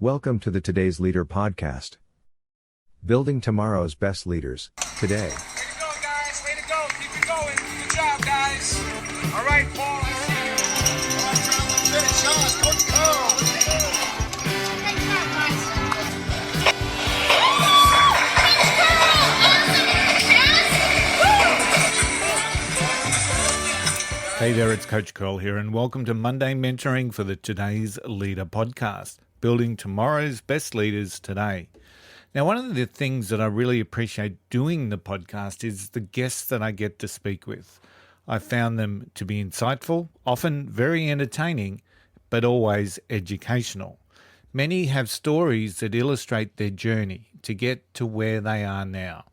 Welcome to the Today's Leader podcast. Building tomorrow's best leaders, today. Way to go, guys. Way to go. Keep it going. Good job, guys. All right, Paul, I see you. All right, John, let's finish. Show us. Coach Cole. Good job, guys. Hey there, it's Coach Curl here, and welcome to Monday Mentoring for the Today's Leader podcast, building tomorrow's best leaders today. Now, one of the things that I really appreciate doing the podcast is the guests that I get to speak with. I found them to be insightful, often very entertaining, but always educational. Many have stories that illustrate their journey to get to where they are now,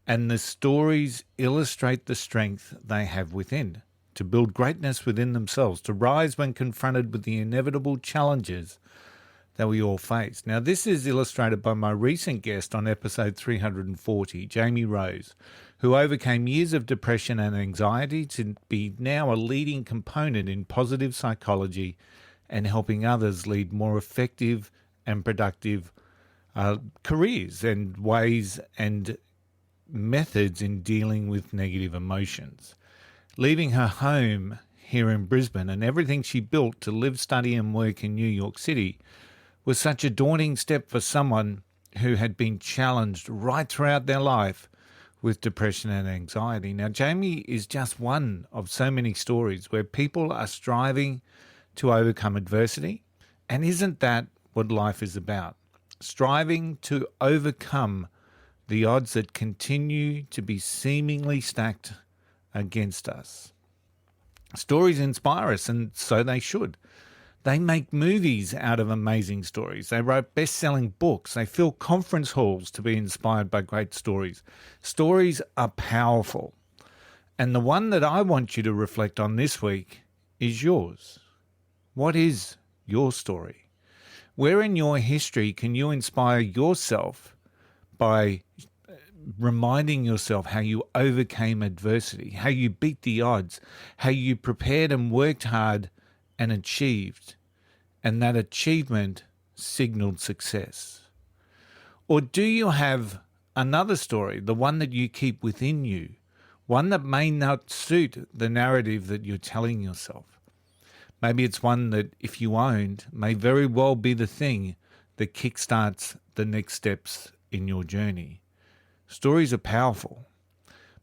and the stories illustrate the strength they have within, to build greatness within themselves, to rise when confronted with the inevitable challenges that we all face. Now, this is illustrated by my recent guest on episode 340, Jamie Rose, who overcame years of depression and anxiety to be now a leading component in positive psychology and helping others lead more effective and productive careers and ways and methods in dealing with negative emotions. Leaving her home here in Brisbane and everything she built to live, study and work in New York City was such a daunting step for someone who had been challenged right throughout their life with depression and anxiety. Now, Jamie is just one of so many stories where people are striving to overcome adversity. And isn't that what life is about? Striving to overcome the odds that continue to be seemingly stacked against us. Stories inspire us, and so they should. They make movies out of amazing stories. They write best-selling books. They fill conference halls to be inspired by great stories. Stories are powerful. And the one that I want you to reflect on this week is yours. What is your story? Where in your history can you inspire yourself by reminding yourself how you overcame adversity, how you beat the odds, how you prepared and worked hard and achieved, and that achievement signaled success? Or do you have another story, the one that you keep within you, one that may not suit the narrative that you're telling yourself? Maybe it's one that, if you owned, may very well be the thing that kickstarts the next steps in your journey. Stories are powerful,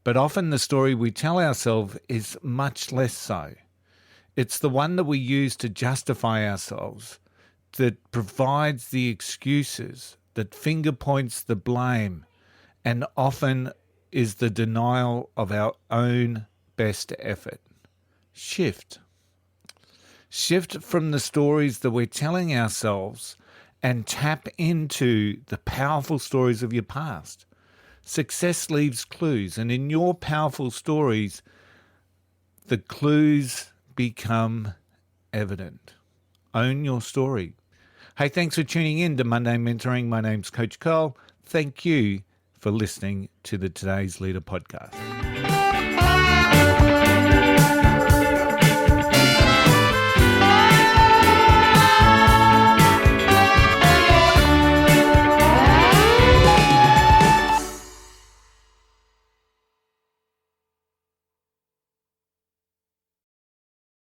but often the story we tell ourselves is much less so. It's the one that we use to justify ourselves, that provides the excuses, that finger points the blame, and often is the denial of our own best effort. Shift. Shift from the stories that we're telling ourselves and tap into the powerful stories of your past. Success leaves clues, and in your powerful stories, the clues become evident. Own your story. Hey, thanks for tuning in to Monday Mentoring. My name's Coach Cole. Thank you for listening to the Today's Leader podcast.